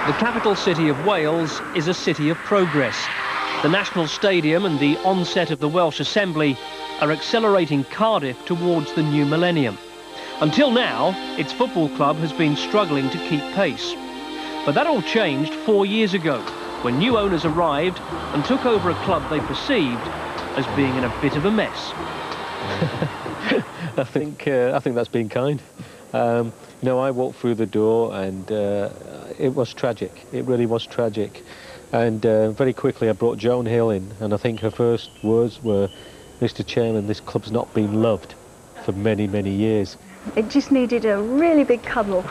The capital city of Wales is a city of progress. The National Stadium and the onset of the Welsh Assembly are accelerating Cardiff towards the new millennium. Until now, its football club has been struggling to keep pace. But that all changed 4 years ago, when new owners arrived and took over a club they perceived as being in a bit of a mess. I think that's been kind. You know, I walked through the door and it was tragic. It really was tragic. And very quickly I brought Joan Hill in, and I think her first words were, "Mr. Chairman, this club's not been loved for many, many years." It just needed a really big cuddle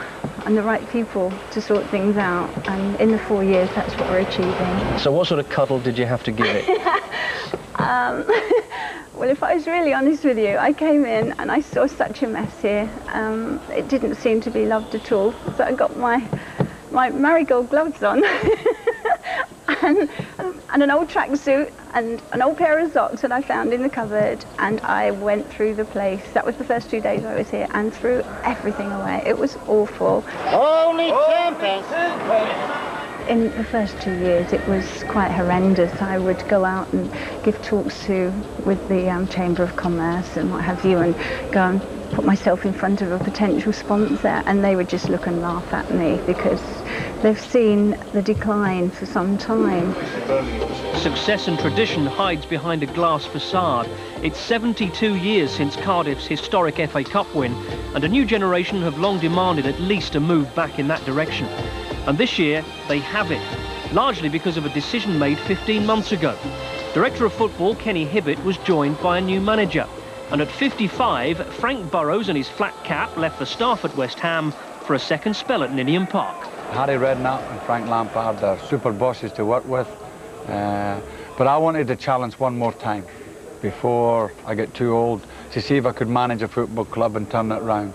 and the right people to sort things out, and in the 4 years that's what we're achieving. So what sort of cuddle did you have to give it? Well, if I was really honest with you, I came in and I saw such a mess here. It didn't seem to be loved at all, so I got my marigold gloves on and an old tracksuit and an old pair of socks that I found in the cupboard, and I went through the place. That was the first 2 days I was here, and threw everything away. It was awful. Only 10 pence. In the first 2 years it was quite horrendous. I would go out and give talks with the Chamber of Commerce and what have you, and go and put myself in front of a potential sponsor, and they would just look and laugh at me because they've seen the decline for some time. Success and tradition hides behind a glass facade. It's 72 years since Cardiff's historic FA Cup win, and a new generation have long demanded at least a move back in that direction. And this year, they have it, largely because of a decision made 15 months ago. Director of Football Kenny Hibbett was joined by a new manager. And at 55, Frank Burrows and his flat cap left the staff at West Ham for a second spell at Ninian Park. Harry Redknapp and Frank Lampard are super bosses to work with. But I wanted to challenge one more time before I get too old, to see if I could manage a football club and turn it round.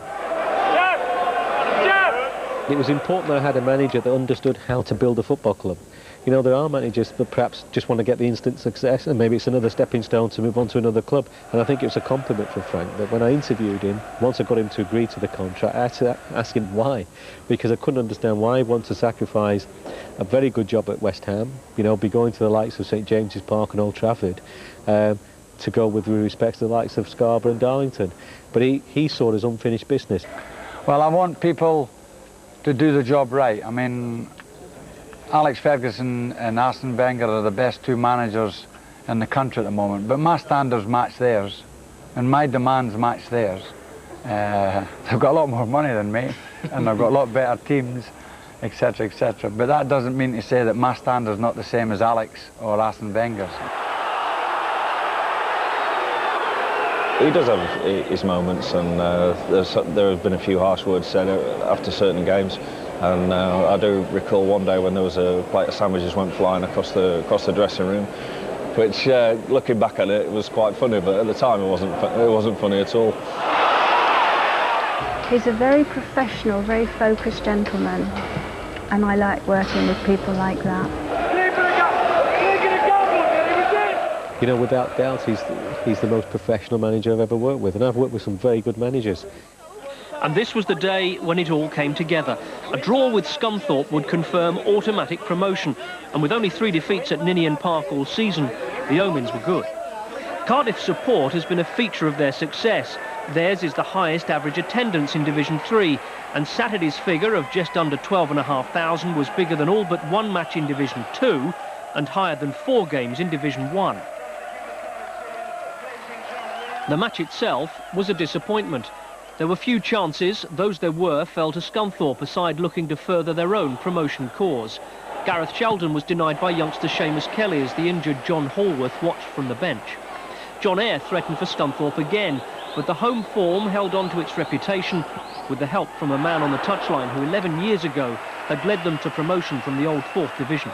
It was important that I had a manager that understood how to build a football club. You know, there are managers that perhaps just want to get the instant success, and maybe it's another stepping stone to move on to another club. And I think it was a compliment for Frank that when I interviewed him, once I got him to agree to the contract, I had to ask him why, because I couldn't understand why he wanted to sacrifice a very good job at West Ham, you know, be going to the likes of St James's Park and Old Trafford, to go with respect to the likes of Scarborough and Darlington. But he saw it as unfinished business. Well, I want people to do the job right. I mean, Alex Ferguson and Arsene Wenger are the best two managers in the country at the moment, but my standards match theirs and my demands match theirs. They've got a lot more money than me and they've got a lot better teams, etc., etc. But that doesn't mean to say that my standard's not the same as Alex or Arsene Wenger's. He does have his moments, and there have been a few harsh words said after certain games. And I do recall one day when there was a plate of sandwiches went flying across the dressing room, which, looking back at it, was quite funny. But at the time, it wasn't funny at all. He's a very professional, very focused gentleman, and I like working with people like that. You know, without doubt, he's the most professional manager I've ever worked with, and I've worked with some very good managers. And this was the day when it all came together. A draw with Scunthorpe would confirm automatic promotion, and with only 3 defeats at Ninian Park all season, the omens were good. Cardiff's support has been a feature of their success. Theirs is the highest average attendance in Division 3, and Saturday's figure of just under 12,500 was bigger than all but one match in Division 2 and higher than 4 games in Division 1. The match itself was a disappointment. There were few chances. Those there were fell to Scunthorpe, a side looking to further their own promotion cause. Gareth Sheldon was denied by youngster Seamus Kelly as the injured John Hallworth watched from the bench. John Eyre threatened for Scunthorpe again, but the home form held on to its reputation with the help from a man on the touchline who 11 years ago had led them to promotion from the old 4th Division.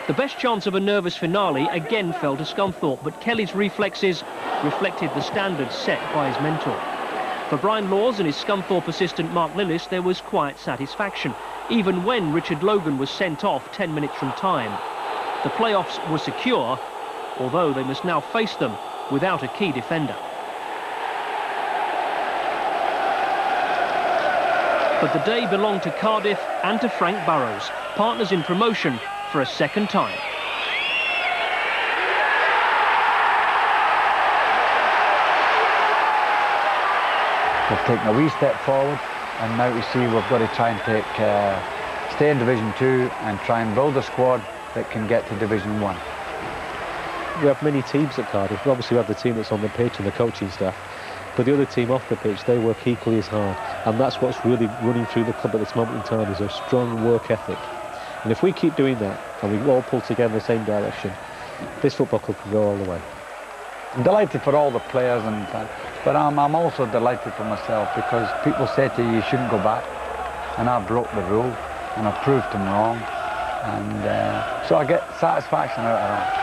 The best chance of a nervous finale again fell to Scunthorpe, but Kelly's reflexes reflected the standards set by his mentor. For Brian Laws and his Scunthorpe assistant Mark Lillis, there was quiet satisfaction, even when Richard Logan was sent off 10 minutes from time. The playoffs were secure, although they must now face them without a key defender. But the day belonged to Cardiff and to Frank Burrows, partners in promotion for a second time. We've taken a wee step forward, and now we see we've got to try and stay in Division 2 and try and build a squad that can get to Division 1. We have many teams at Cardiff. Obviously we have the team that's on the pitch and the coaching staff, but the other team off the pitch, they work equally as hard, and that's what's really running through the club at this moment in time, is a strong work ethic. And if we keep doing that and we all pull together in the same direction, this football club can go all the way. I'm delighted for all the players, but I'm also delighted for myself, because people say to you shouldn't go back, and I broke the rule and I proved them wrong, and so I get satisfaction out of that.